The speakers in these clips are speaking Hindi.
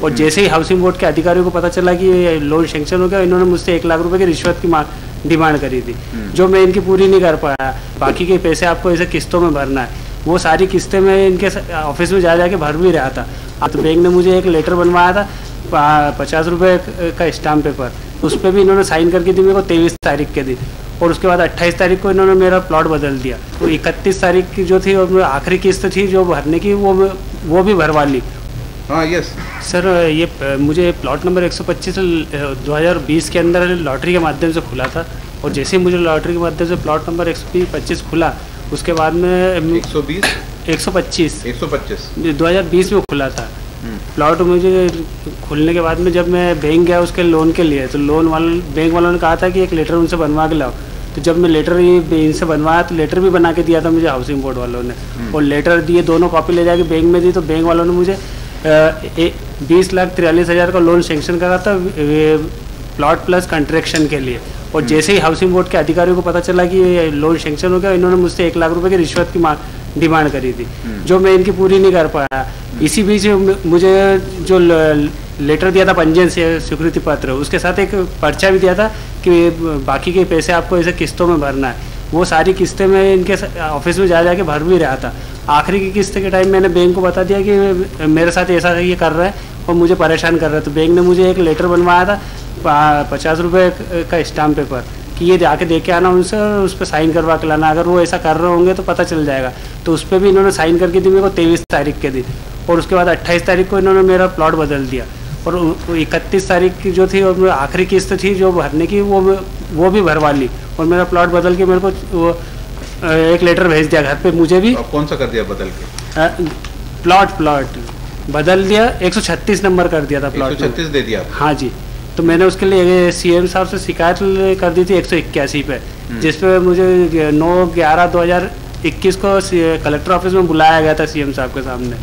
और जैसे ही हाउसिंग बोर्ड के अधिकारियों को पता चला कि ये लोन सेंक्शन हो गया, इन्होंने मुझसे 1 लाख रुपए की रिश्वत की डिमांड करी थी, जो मैं इनकी पूरी नहीं कर पाया। बाकी के पैसे आपको ऐसे किस्तों में भरना है, वो सारी किस्तें मैं इनके ऑफिस में जा के भर भी रहा था। तो बैंक ने मुझे एक लेटर बनवाया था 50 रुपये का स्टाम्प पेपर, उस पर भी इन्होंने साइन करके दी मेरे को 23 तारीख के दिन। और उसके बाद 28 तारीख को इन्होंने मेरा प्लॉट बदल दिया। तो 31 तारीख की जो थी और आखिरी किस्त थी जो भरने की, वो भी भरवा ली। हाँ यस सर, ये मुझे प्लॉट नंबर 125 2020 के अंदर लॉटरी के माध्यम से खुला था, और जैसे ही मुझे लॉटरी के माध्यम से प्लॉट नंबर 125 खुला, उसके बाद में 125 2020 में खुला था प्लॉट। मुझे खुलने के बाद में जब मैं बैंक गया उसके लोन के लिए, तो बैंक वालों ने कहा था कि एक लेटर उनसे बनवा के लाओ। तो जब मैं लेटर इनसे बनवाया तो लेटर भी बना के दिया था मुझे हाउसिंग बोर्ड वालों ने, और लेटर दिए, दोनों कॉपी ले जाके बैंक में दी। तो बैंक वालों ने मुझे 20,43,000 का लोन सेंक्शन करा था प्लॉट प्लस कंस्ट्रक्शन के लिए। और जैसे ही हाउसिंग बोर्ड के अधिकारियों को पता चला कि ये लोन सेंक्शन हो गया, इन्होंने मुझसे 1 लाख रुपए की रिश्वत की डिमांड करी थी, जो मैं इनकी पूरी नहीं कर पाया। इसी बीच मुझे जो लेटर दिया था पंजीयन से स्वीकृति पत्र, उसके साथ एक पर्चा भी दिया था कि बाकी के पैसे आपको ऐसे किस्तों में भरना है। वो सारी किस्तें मैं इनके ऑफिस में जा के भर भी रहा था। आखिरी की किस्त के टाइम मैंने बैंक को बता दिया कि मेरे साथ ऐसा ये कर रहा है और मुझे परेशान कर रहा है। तो बैंक ने मुझे एक लेटर बनवाया था 50 रुपये का स्टाम्प पेपर कि ये जाके दे के आना उनसे, और उस पर साइन करवा के लाना। अगर वो ऐसा कर रहे होंगे तो पता चल जाएगा। तो उस पर भी इन्होंने साइन करके दी मेरे को 23 तारीख के दिन। और उसके बाद 28 तारीख को इन्होंने मेरा प्लॉट बदल दिया। और 31 तारीख की जो थी और आखिरी किस्त थी जो भरने की, वो भी भरवा ली। और मेरा प्लॉट बदल के मेरे को वो एक लेटर भेज दिया घर पे मुझे भी। कौन सा कर दिया बदल के? प्लॉट बदल दिया, 136 नंबर कर दिया था प्लॉट। 136 दे दिया? हाँ जी। तो मैंने उसके लिए सीएम साहब से शिकायत कर दी थी 181 पे, जिसपे मुझे 9/11/2021 को कलेक्टर ऑफिस में बुलाया गया था सीएम साहब के सामने।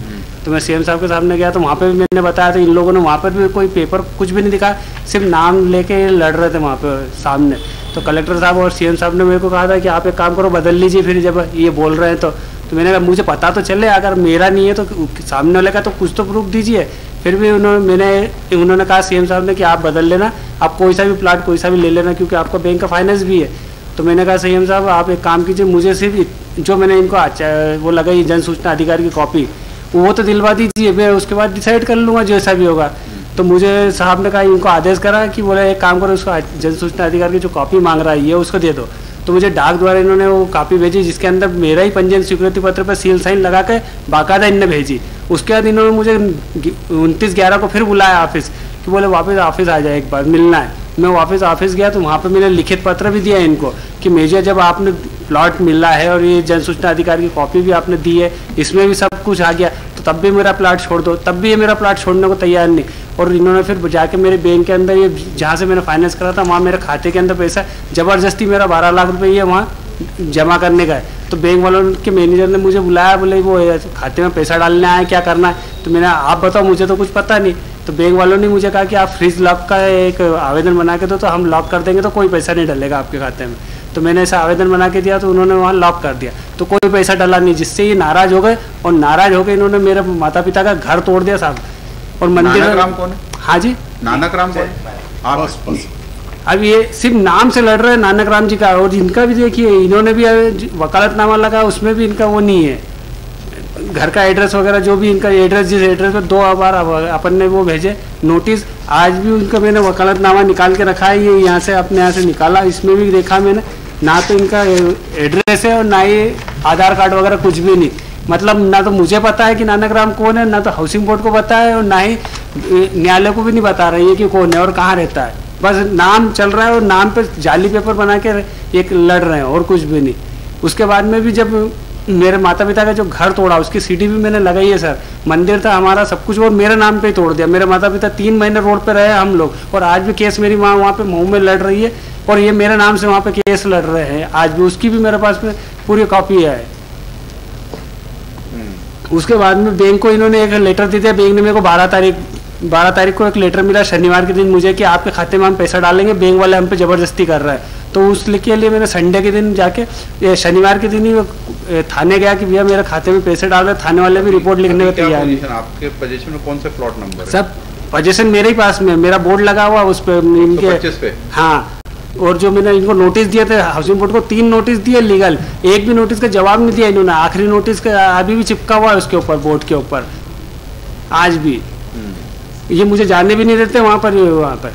तो मैं सीएम साहब के सामने गया तो वहाँ पे भी मैंने बताया था, इन लोगों ने वहाँ पर भी कोई पेपर कुछ भी नहीं दिखा, सिर्फ नाम लेके लड़ रहे थे वहाँ पे सामने। तो कलेक्टर साहब और सीएम साहब ने मेरे को कहा था कि आप एक काम करो, बदल लीजिए फिर जब ये बोल रहे हैं तो मैंने कहा मुझे पता तो चले, अगर मेरा नहीं है तो सामने वाले का तो कुछ तो प्रूफ दीजिए। फिर भी उन्होंने कहा सीएम साहब ने कि आप बदल लेना, आप कोई सा भी प्लाट कोई सा भी ले लेना, क्योंकि आपका बैंक का फाइनेंस भी है। तो मैंने कहा सीएम साहब आप एक काम कीजिए, मुझे सिर्फ जो मैंने इनको वो लगाई जन सूचना अधिकारी की कॉपी, वो तो दिलवा दीजिए, मैं उसके बाद डिसाइड कर लूँगा जैसा भी होगा। तो मुझे साहब ने कहा, इनको आदेश करा कि बोले एक काम करो, उसको जन सूचना अधिकारी की जो कॉपी मांग रहा है ये उसको दे दो। तो मुझे डाक द्वारा इन्होंने वो कॉपी भेजी, जिसके अंदर मेरा ही पंजीयन स्वीकृति पत्र पर सील साइन लगा के बाकायदा इनने भेजी। उसके बाद इन्होंने मुझे 29/11 को फिर बुलाया ऑफिस कि बोले वापस ऑफिस आ जाए, एक बार मिलना है। मैं वापस ऑफिस गया तो वहाँ पे मैंने लिखित पत्र भी दिया इनको कि मेजर जब आपने प्लॉट मिला है और ये जन सूचना अधिकारी की कॉपी भी आपने दी है, इसमें भी सब कुछ आ गया, तो तब भी मेरा प्लॉट छोड़ दो। तब भी ये मेरा प्लॉट छोड़ने को तैयार नहीं। और इन्होंने फिर जाके मेरे बैंक के अंदर, ये जहाँ से मैंने फाइनेंस करा था वहाँ मेरे खाते के अंदर पैसा ज़बरदस्ती मेरा 12 लाख रुपये ये वहाँ जमा करने का है। तो बैंक वालों के मैनेजर ने मुझे बुलाया, बोले वो खाते में पैसा डालने आए, क्या करना है? तो मैंने आप बताओ, मुझे तो कुछ पता नहीं। तो बैंक वालों ने मुझे कहा कि आप फ्रीज लॉक का एक आवेदन बना के दो, तो हम लॉक कर देंगे, तो कोई पैसा नहीं डलेगा आपके खाते में। तो मैंने ऐसा आवेदन बना के दिया, तो उन्होंने वहाँ लॉक कर दिया, तो कोई पैसा डाला नहीं, जिससे ये नाराज हो गए। और नाराज होकर इन्होंने मेरे माता पिता का घर तोड़ दिया साहब। और मंदिर नानक कौन है? हाँ जी, नानक राम कौन? अब ये सिर्फ नाम से लड़ रहे हैं नानक राम जी का। और इनका भी देखिए, इन्होंने भी वकालतनामा लगा, उसमें भी इनका वो नहीं है, घर का एड्रेस वगैरह जो भी इनका एड्रेस, जिस एड्रेस पर 2 बार अपन ने वो भेजे नोटिस, आज भी उनका मैंने वकालतनामा निकाल के रखा है। ये यहाँ से अपने यहाँ से निकाला, इसमें भी देखा मैंने, ना तो इनका एड्रेस है और ना ही आधार कार्ड वगैरह कुछ भी नहीं। मतलब ना तो मुझे पता है कि नानक राम कौन है, ना तो हाउसिंग बोर्ड को पता है, और ना ही न्यायालय को भी नहीं बता रही है कि कौन है और कहाँ रहता है। बस नाम चल रहा है और नाम पे जाली पेपर बना के एक लड़ रहे हैं और कुछ भी नहीं। उसके बाद में भी जब मेरे माता पिता का जो घर तोड़ा, उसकी सीडी भी मैंने लगाई है सर। मंदिर था हमारा, सब कुछ वो मेरे नाम पे ही तोड़ दिया। मेरे माता पिता 3 महीने रोड पे रहे हम लोग, और आज भी केस मेरी माँ वहाँ पे मऊ में लड़ रही है, और ये मेरे नाम से वहाँ पे केस लड़ रहे हैं आज भी। उसकी भी मेरे पास में पूरी कॉपी है। उसके बाद में बैंक को इन्होंने एक लेटर दे दिया। बैंक ने मेरे को 12 तारीख को एक लेटर मिला शनिवार के दिन मुझे कि आपके खाते में हम पैसा डालेंगे, बैंक वाले हम पे ज़बरदस्ती कर रहा है। तो उसके लिए मैंने संडे के दिन जाके, शनिवार के दिन ही थाने गया कि भैया मेरे खाते में पैसे डाल रहे। थाने वाले भी रिपोर्ट लिखने को तैयार नहीं। आपके पोजीशन में कौन सा प्लॉट नंबर है? सब पोजीशन मेरे ही पास में, मेरा बोर्ड लगा हुआ उस पे इनके 125 पे। हाँ, और जो मैंने इनको नोटिस दिए थे हाउसिंग बोर्ड को, 3 नोटिस दिए लीगल, एक भी नोटिस का जवाब नहीं दिया इन्होंने। आखिरी नोटिस का अभी भी चिपका हुआ है उसके ऊपर, बोर्ड के ऊपर आज भी। ये मुझे जाने भी नहीं देते वहाँ पर,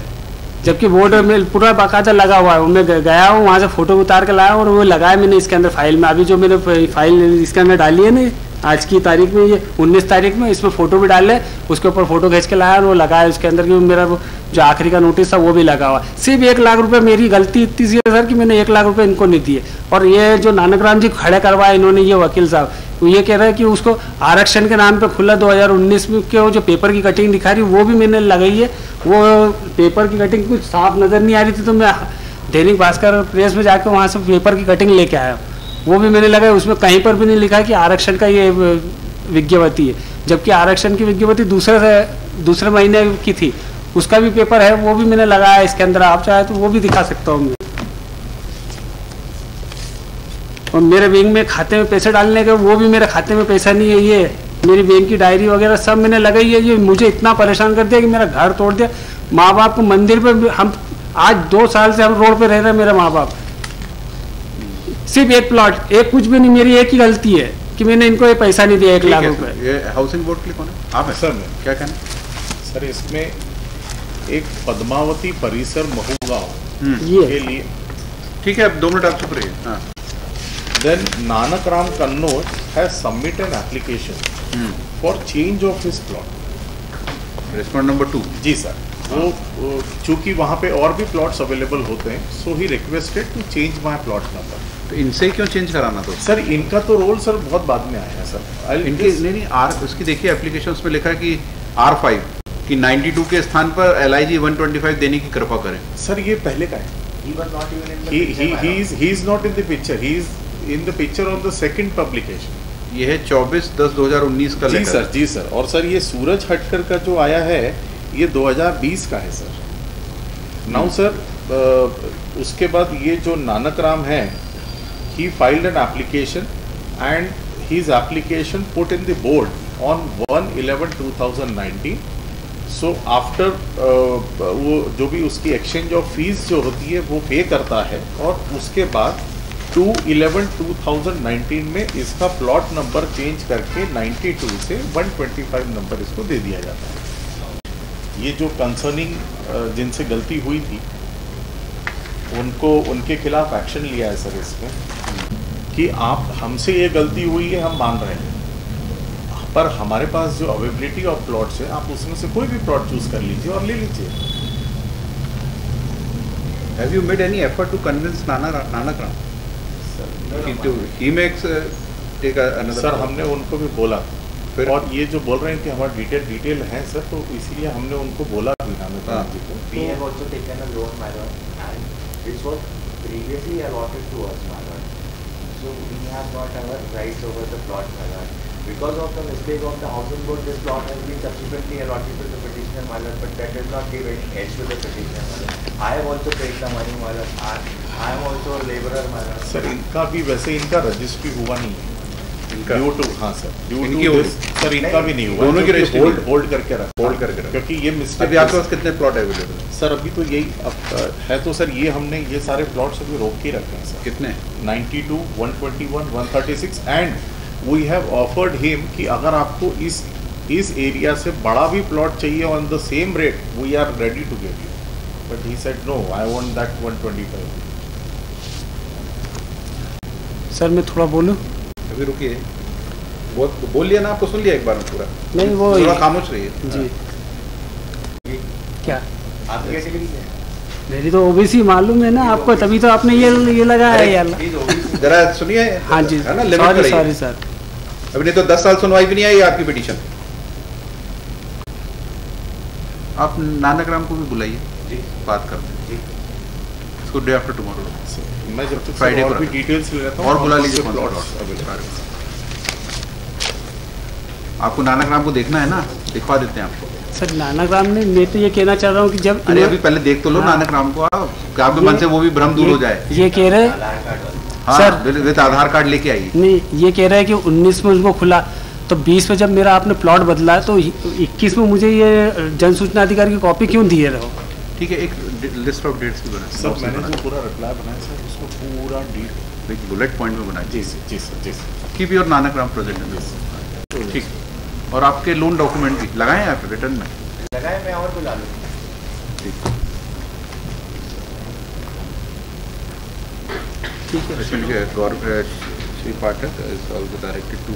जबकि बोर्ड में पूरा बाकायदा लगा हुआ है। मैं गया हूँ वहाँ से फोटो उतार के लाया और वो लगाया मैंने इसके अंदर फाइल में। अभी जो मैंने फाइल इसके अंदर डाली है ना आज की तारीख में, ये 19 तारीख में, इसमें फ़ोटो भी डाले, उसके ऊपर फ़ोटो खींच के लाया और वो लगाया उसके अंदर कि मेरा जो आखिरी का नोटिस था वो भी लगा हुआ। सिर्फ 1 लाख रुपए मेरी गलती इतनी सी है सर कि मैंने 1 लाख रुपए इनको नहीं दिए। और ये जो नानकराम जी खड़े करवाए इन्होंने, ये वकील साहब, तो ये कह रहे हैं कि उसको आरक्षण के नाम पे खुला 2019 में के जो पेपर की कटिंग दिखा रही वो भी मैंने लगाई है। वो पेपर की कटिंग कुछ साफ नज़र नहीं आ रही थी, तो मैं दैनिक भास्कर प्रेस में जाकर वहाँ से पेपर की कटिंग लेके आया, वो भी मैंने लगाया। उसमें कहीं पर भी नहीं लिखा कि आरक्षण का ये विज्ञप्ति है, जबकि आरक्षण की विज्ञप्ति दूसरे महीने की थी, उसका भी पेपर है, वो भी मैंने लगाया इसके अंदर। आप चाहे तो वो भी दिखा सकता हूँ मैं। और मेरे बैंक में खाते में पैसे डालने के, वो भी मेरे खाते में पैसा नहीं है। ये मेरी बैंक की डायरी वगैरह सब मैंने लगाई है। ये मुझे इतना परेशान कर दिया कि मेरा घर तोड़ दिया। माँ बाप को मंदिर पे, हम आज 2 साल से हम रोड पे रह रहे हैं, मेरे माँ बाप। सिर्फ 1 प्लॉट, एक कुछ भी नहीं, मेरी एक ही गलती है कि मैंने इनको ये पैसा नहीं दिया 1 लाख रुपए। ये हाउसिंग बोर्ड के लिए कौन है? आप हैं सर? क्या कहना? सर इसमें एक पद्मावती परिसर महूगांव के लिए, ठीक है, अब 2 मिनट आप चुप रहिए। हाँ। Then Nanakram Kannauj has submitted an application for change of his plot. Respond number 2। जी सर, वो चूंकि वहाँ पे और भी प्लॉट्स अवेलेबल होते हैं, so he requested to change my plot number. तो इनसे क्यों चेंज कराना? तो सर इनका तो रोल सर बहुत बाद में आया है सर। इनके नहीं आर, उसकी देखिए एप्लीकेशन में लिखा है कि R5 कि 92 के स्थान पर LIG 125 देने की कृपा करें। सर ये पहले का है। He is not in the picture. He is in the picture of the second publication. ये है 24/10/2019 का जी लेटर। सर, जी सर। और सर ये सूरज हटकर का जो आया है ये 2020 का है सर। नाउ सर उसके बाद ये जो नानकराम है, he filed an application and his application put in the board on 1/11/2019. So after वो जो भी उसकी एक्सचेंज ऑफ फीस जो होती है वो पे करता है, और उसके बाद 2/11/2019 में इसका प्लॉट नंबर चेंज करके 92 से 125 नंबर इसको दे दिया जाता है। ये जो कंसर्निंग जिनसे गलती हुई थी उनको, उनके खिलाफ एक्शन लिया है सर इसमें कि आप, हमसे ये गलती हुई है, हम मान रहे हैं, पर हमारे पास जो अवेलेबिलिटी ऑफ प्लॉट्स है, आप उसमें से कोई भी प्लॉट चूज कर लीजिए और ले लीजिए। Have you made any effort to convince Nanakram? He makes take another. Sir हमने उनको भी बोला, फिर? और ये जो बोल रहे हैं कि हमारा डिटेल है सर, तो इसीलिए हमने उनको बोला भी नानकराम जी को। We have also taken a loan, my lord, and this was previously allotted to us, my lord. So we have got our rights over the plot, my lord. Because of the mistake of the housing board, this plot has been subsequently allotted to the petitioner, my lord, but that does not give any edge to the petitioner, my lord. I have also paid the money, my lord. I am also a labourer, my lord. Sir इनका भी वैसे इनका रजिस्ट्री हुआ नहीं है इनका ड्यू टू, हाँ सर, ड्यू इनकी टू हो दिस, सर इनका भी नहीं हुआ, दोनों की रजिस्ट्री होल्ड करके रखा, होल्ड करके रखा। क्योंकि ये मिस्टेक। अभी आपके पास कितने प्लॉट अवेलेबल है? सर अभी तो यही है, तो सर ये हमने ये सारे प्लॉट्स अभी रोक के रखे हैं सर। कितने? 92, 121, 136 and we have offered him कि अगर आपको इस एरिया से बड़ा भी प्लॉट चाहिए on the same rate, we are ready to give you, but he said no, I want that 125। Sir मैं थोड़ा बोलूं? अभी रुकिए, बहुत बोल लिया ना, आपको सुन लिया एक बार में पूरा? नहीं, वो थोड़ा खामोश रहिए जी। क्या आपकी कैटेगरी क्या है? मेरी तो ओबीसी मालूम है ना आपको, तभी तो आपने ये लगाया है यार। जरा सुनिए। हाँ जी, है ना, लिमिट में रहिए। Sorry sir. अभी नहीं तो 10 साल सुनवाई भी नहीं आई आपकी पिटीशन। आप नानकराम को भी बुलाइए, बात करते हैं इसको डे आफ्टर टुमारो। मैं जब तक फ्राइडे और को भी डिटेल्स ले लेता हूँ, और बुला लीजिए प्लॉट्स। आपको नानकराम को देखना है ना, दिखवा देते हैं आपको। सर नानकराम ने, मैं तो ये कहना चाह रहा हूँ कि जब अरे अभी पहले देख तो लो नानकराम को, आपके मन से वो भी भ्रम दूर हो जाए। ये कह रहे हाँ, सर विद आधार कार्ड लेके आइए। नहीं, ये कह रहा है कि 19 में उसको खुला, तो 20 में जब मेरा आपने प्लॉट बदला है तो 21 में मुझे ये जन सूचना अधिकारी की कॉपी क्यों दिए रहो? ठीक है, एक लिस्ट ऑफ डेट्स भी बनाए सर मैंने जो पूरा रिप्लाई बनाया सर उसको पूरा डीट एक बुलेट पॉइंट में बनाए। जी सर जी सर जी sir keep your Nanakram present. ठीक, और आपके लोन डॉक्यूमेंट भी लगाए हैं आप रिटर्न में? लगाए, मैं और बुला लूँ। ठीक है, इसमें लिखा है गौरव Shri Pathak is also directed to